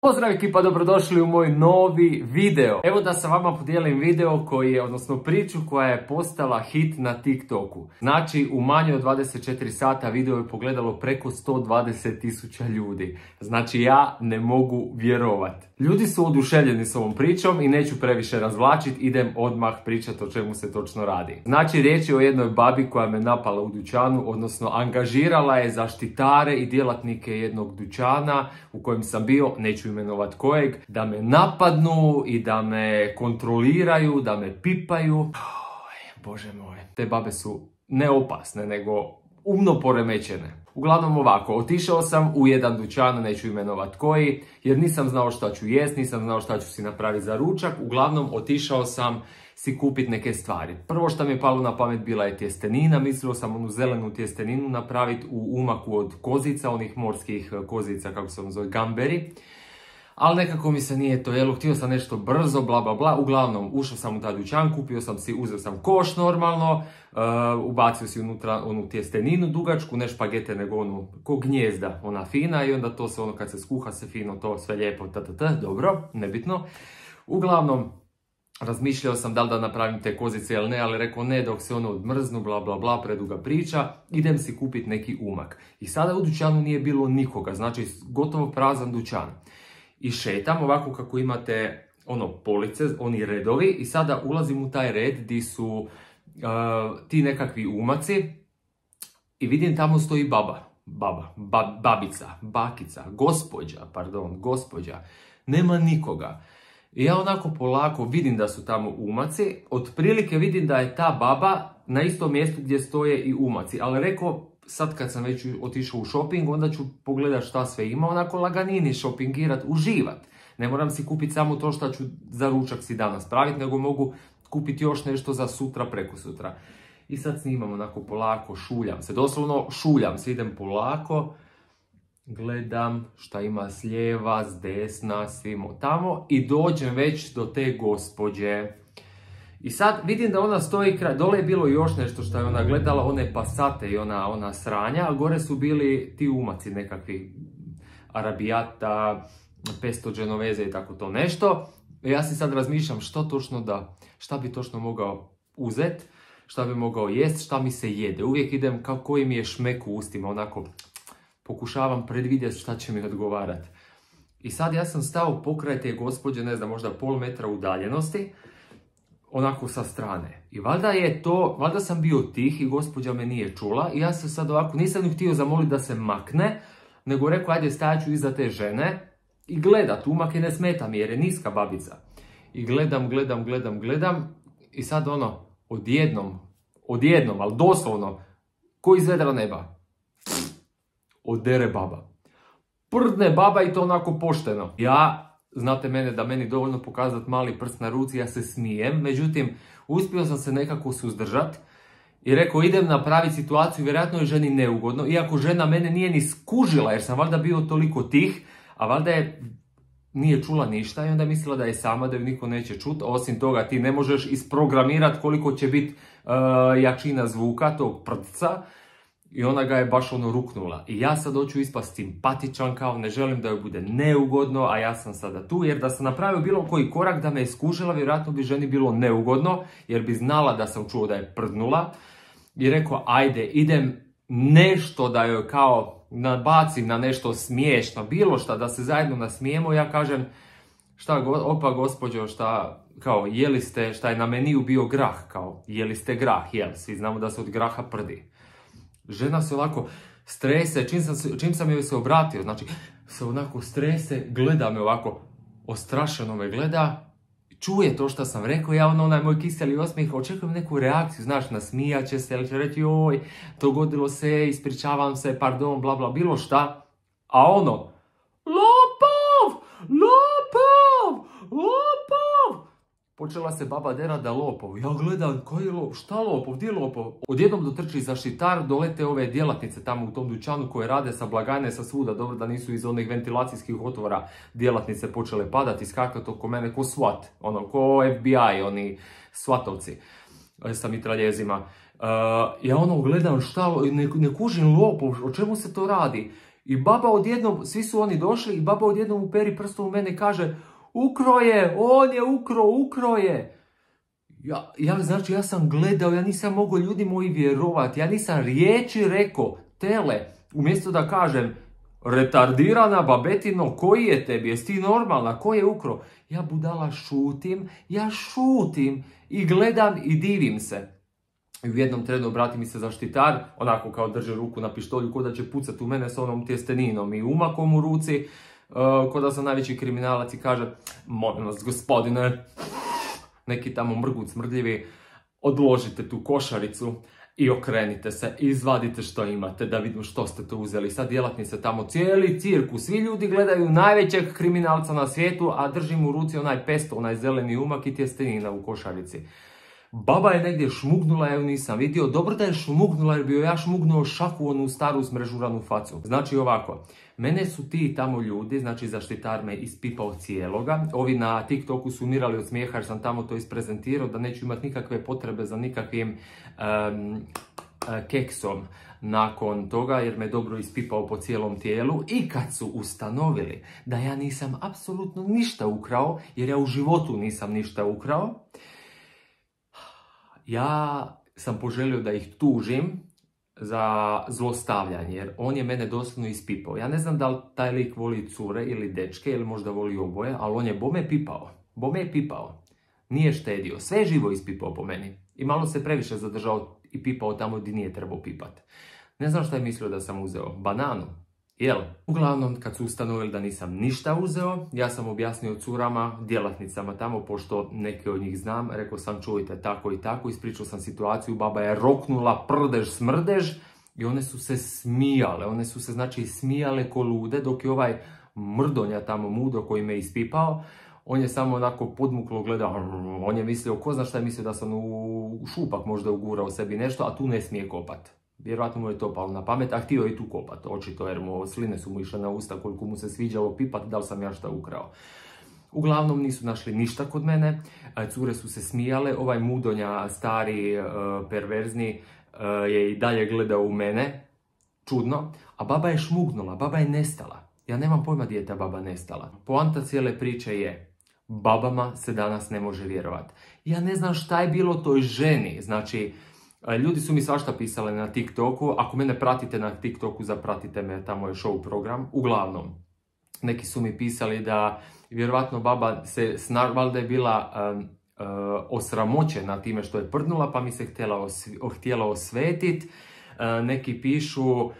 Pozdrav ekipa, dobrodošli u moj novi video. Evo da sa vama podijelim video koji je, odnosno priču koja je postala hit na TikToku. Znači u manje od 24 sata video je pogledalo preko 120.000 ljudi. Znači ja ne mogu vjerovat. Ljudi su oduševljeni s ovom pričom i neću previše razvlačiti, idem odmah pričati o čemu se točno radi. Znači riječ je o jednoj babi koja me napala u dućanu, odnosno angažirala je zaštitare i djelatnike jednog dućana u kojem sam bio, neću imenovat kojeg, da me napadnu i da me kontroliraju, da me pipaju. Bože moj, te babe su ne opasne, nego umno poremećene. Uglavnom ovako, otišao sam u jedan dućan, neću imenovat koji, jer nisam znao šta ću jest, nisam znao šta ću si napraviti za ručak. Uglavnom otišao sam si kupiti neke stvari. Prvo što mi je palo na pamet bila je tjestenina, mislio sam onu zelenu tjesteninu napraviti u umaku od kozica, onih morskih kozica, kako se on zove, gamberi. Ali nekako mi se nije to jelo, htio sam nešto brzo, bla bla bla. Uglavnom, ušao sam u taj dućan, uzeo sam koš normalno, ubacio si unutra onu tjesteninu dugačku, ne špagete nego onu ko gnjezda, ona fina, i onda to se ono kad se skuha se fino, to sve lijepo, dobro, nebitno. Uglavnom, razmišljao sam da li da napravim te kozice ili ne, ali rekao ne, dok se ono odmrznu, bla bla bla, preduga priča, idem si kupiti neki umak. I sada u dućanu nije bilo nikoga, znači gotovo prazan dućan. I šetam ovako kako imate ono police, oni redovi, i sada ulazim u taj red gdje su ti nekakvi umaci i vidim tamo stoji bakica, gospođa, nema nikoga. I ja onako polako vidim da su tamo umaci, otprilike vidim da je ta baba na istom mjestu gdje stoje i umaci, ali rekao, sad kad sam već otišao u shopping, onda ću pogledat šta sve ima, onako laganini shoppingirat, uživat. Ne moram si kupiti samo to što ću za ručak si danas praviti, nego mogu kupiti još nešto za sutra, preko sutra. I sad snimam onako polako, šuljam se, doslovno šuljam se, idem polako, gledam šta ima s lijeva, s desna, svimo tamo i dođem već do te gospođe. I sad vidim da ona stoji kraj, dole je bilo još nešto što je ona gledala, one pasate i ona sranja, a gore su bili ti umaci nekakvi arabijata, pesto genoveze i tako to nešto. I ja si sad razmišljam šta bi točno mogao uzet, šta bi mogao jest, šta mi se jede. Uvijek idem kao koji mi je šmek u ustima, onako pokušavam predvidjeti šta će mi odgovarati. I sad ja sam stao pokraj te gospođe, ne znam, možda pol metra udaljenosti, onako sa strane. I valjda sam bio tih i gospođa me nije čula i ja se sad ovako, nisam ju htio zamoliti da se makne, nego rekao ajde stajat ću iza te žene i gledat, umak je ne smeta mi jer je niska babica. I gledam i sad ono, odjednom, ali doslovno, ko iz vedra neba, odere baba. Prdne baba i to onako pošteno. Ja, znate mene da meni dovoljno pokazati mali prst na ruci, ja se smijem, međutim, uspio sam se nekako suzdržat i rekao idem napraviti situaciju, vjerojatno je ženi neugodno, iako žena mene nije ni skužila jer sam valjda bio toliko tih, a valjda nije čula ništa i onda je mislila da je sama, da ju niko neće čuti. Osim toga ti ne možeš isprogramirati koliko će biti jačina zvuka tog prdca. I ona ga je baš ono ruknula. I ja sad hoću ispast simpatičan, kao ne želim da joj bude neugodno, a ja sam sada tu. Jer da sam napravio bilo koji korak da me je skužila, vjerojatno bi ženi bilo neugodno, jer bi znala da sam čuo da je prdnula. I rekao, ajde, idem nešto da joj kao nabacim na nešto smiješno, bilo šta, da se zajedno nasmijemo. Ja kažem, opa gospođo, kao, jeli ste, šta je na meniju bio grah, kao, jeli ste grah, svi znamo da se od graha prdi. Žena se ovako strese, čim sam joj se obratio, znači se onako strese, gleda me ovako, ostrašeno me gleda, čuje to što sam rekao, ja onaj moj kiseli osmijeh, očekujem neku reakciju, znaš, nasmijat će se, ili će reći joj, dogodilo se, ispričavam se, pardon, bla bla, bilo šta, a ono, lopov! Počela se baba derat da lopov. Ja gledam, koji je lopov? Šta lopov? Gdje je lopov? Odjednom dotrči zaštitar, dolete ove djelatnice tamo u tom dućanu koje rade sa blagajne, sa svuda. Dobro da nisu iz onih ventilacijskih otvora djelatnice počele padati, skakati oko mene ko SWAT. Ko FBI, oni SWAT-ovci sa mitraljezima. Ja gledam šta, ne kužim lopov, o čemu se to radi? I baba odjednom, svi su oni došli i baba odjednom uperi prstom u mene i kaže ukro je, on je ukro je. Znači ja sam gledao, ja nisam mogao ljudi moji vjerovati, ja nisam riječi rekao, tele, umjesto da kažem retardirana babetino, koji je tebi, jesi ti normalna, ko je ukro? Ja budala šutim i gledam i divim se. I u jednom trenu obrati mi se zaštitar, onako kao drži ruku na pištolju, ko da će pucati u mene s onom tjesteninom i umakom u ruci, ko da sam najveći kriminalac i kaže, molim vas gospodine, neki tamo mrgut smrdljivi, odložite tu košaricu i okrenite se, izvadite što imate, da vidim što ste to uzeli. Sad djelatnice tamo, cijeli cirkus, svi ljudi gledaju najvećeg kriminalca na svijetu, a držim u ruci onaj pesto, onaj zeleni umak i tjestenina u košarici. Baba je negdje šmugnula, ja ju nisam vidio. Dobro da je šmugnula jer bi joj ja šmugnuo šaku onu staru smrežuranu facu. Znači ovako, mene su ti tamo ljudi, znači zaštitar me ispipao cijeloga. Ovi na TikToku su umirali od smijeha jer sam tamo to isprezentirao da neću imati nikakve potrebe za nikakvim keksom nakon toga jer me dobro ispipao po cijelom tijelu. I kad su ustanovili da ja nisam apsolutno ništa ukrao, jer ja u životu nisam ništa ukrao, ja sam poželio da ih tužim za zlostavljanje, jer on je mene doslovno ispipao. Ja ne znam da li taj lik voli cure ili dečke, ili možda voli oboje, ali on je bome pipao. Nije štedio, sve je živo ispipao po meni. I malo se previše zadržao i pipao tamo gdje nije trebao pipat. Ne znam šta je mislio da sam uzeo, bananu. Jel? Uglavnom, kad su ustanovili da nisam ništa uzeo, ja sam objasnio curama, djelatnicama tamo, pošto neke od njih znam, rekao sam čujte tako i tako, ispričao sam situaciju, baba je roknula prdež smrdež i one su se smijale, smijale ko lude, dok je ovaj mrdonja tamo mudo koji me ispipao, on je samo onako podmuklo gledao, on je mislio, ko zna šta je mislio da sam u šupak možda ugurao sebi nešto, a tu ne smije kopat. Vjerojatno mu je to palo na pamet, a htio je tu kopat, očito, jer mu sline su mu išle na usta koliko mu se sviđalo pipat, da li sam ja šta ukrao. Uglavnom nisu našli ništa kod mene, cure su se smijale, ovaj mudonja, stari, perverzni, je i dalje gledao u mene, čudno, a baba je šmugnula, baba je nestala. Ja nemam pojma gdje je ta baba nestala. Poanta cijele priče je, babama se danas ne može vjerovati. Ja ne znam šta je bilo toj ženi, znači, ljudi su mi svašta pisali na TikToku, ako mene pratite na TikToku, zapratite me, tamo je show program. Uglavnom, neki su mi pisali da vjerovatno baba se valjda je bila osramoćena time što je prdnula, pa mi se htjela osvetiti. Neki pišu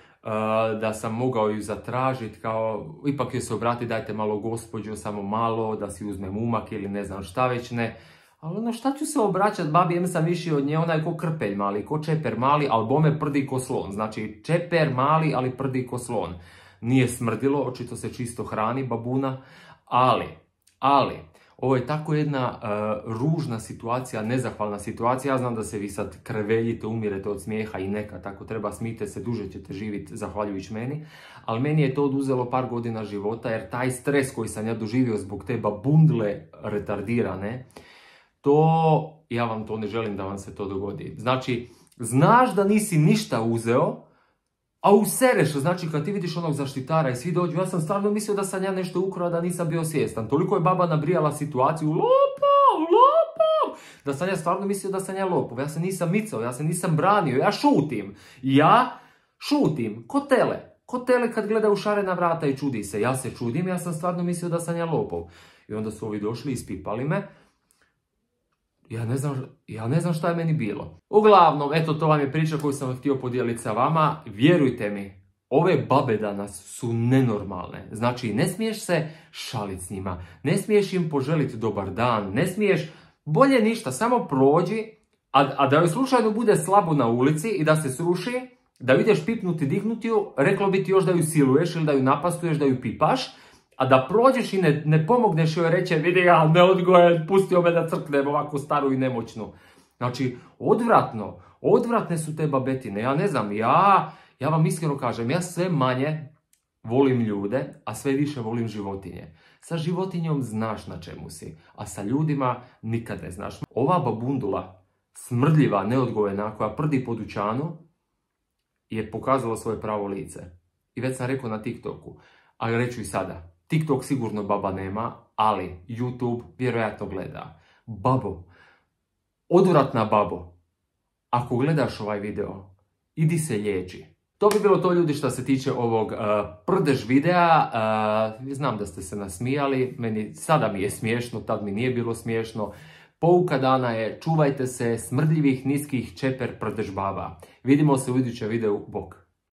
da sam mogao ju zatražiti, kao ipak joj se obrati, dajte malo gospođo, samo malo, da si uzmem umak ili ne znam šta već ne. Ali ono, šta ću se obraćat babi, jem sam viši od nje, ona je ko krpelj mali, ko čeper mali, ali bome prdi ko slon. Znači, čeper mali, ali prdi ko slon. Nije smrdilo, očito se čisto hrani babuna, ali, ovo je tako jedna ružna situacija, nezahvalna situacija. Ja znam da se vi sad kreveljite, umirete od smijeha i neka, tako treba, smijte se, duže ćete živjeti zahvaljujući meni. Ali meni je to oduzelo par godina života, jer taj stres koji sam ja doživio zbog te babundle retardirane, to, ja vam to ne želim da vam se to dogodi. Znači, znaš da nisi ništa uzeo, a usereš, znači kad ti vidiš onog zaštitara i svi dođu, ja sam stvarno mislio da sam ja nešto ukrao, da nisam bio svjestan. Toliko je baba nabrijala situaciju, lopov, da sam ja stvarno mislio da sam ja lopov. Ja se nisam micao, ja se nisam branio, ja šutim, ko tele kad gleda u šarena vrata i čudi se. Ja se čudim, ja sam stvarno mislio da sam ja lopov. I onda su ovi došli, ispipali me. Ja ne znam šta je meni bilo. Uglavnom, eto, to vam je priča koju sam htio podijeliti sa vama. Vjerujte mi, ove babe danas su nenormalne. Znači, ne smiješ se šaliti s njima. Ne smiješ im poželiti dobar dan. Ne smiješ, bolje ništa, samo prođi. A da joj slučajno bude slabo na ulici i da se sruši, da ju ideš pipnuti, dignuti ju, reklo bi ti još da ju siluješ ili da ju napastuješ, da ju pipaš. A da prođeš i ne pomogneš joj reće, vidi ja neodgojen, pustio me da crknem ovako staru i nemoćnu. Znači, odvratne su te babetine. Ja ne znam, ja vam iskreno kažem, ja sve manje volim ljude, a sve više volim životinje. Sa životinjom znaš na čemu si, a sa ljudima nikad ne znaš. Ova babundula, smrdljiva, neodgojena, koja prdi po dućanu, je pokazala svoje pravo lice. I već sam rekao na TikToku, ali reću i sada. TikTok sigurno baba nema, ali YouTube vjerojatno gleda. Babo, odvratna babo, ako gledaš ovaj video, idi se liječi. To bi bilo to, ljudi, što se tiče ovog prdež videa. Znam da ste se nasmijali, sada mi je smiješno, tad mi nije bilo smiješno. Pouka dana je: čuvajte se smrdljivih, niskih, čeper, prdež baba. Vidimo se u idućem videu, bok.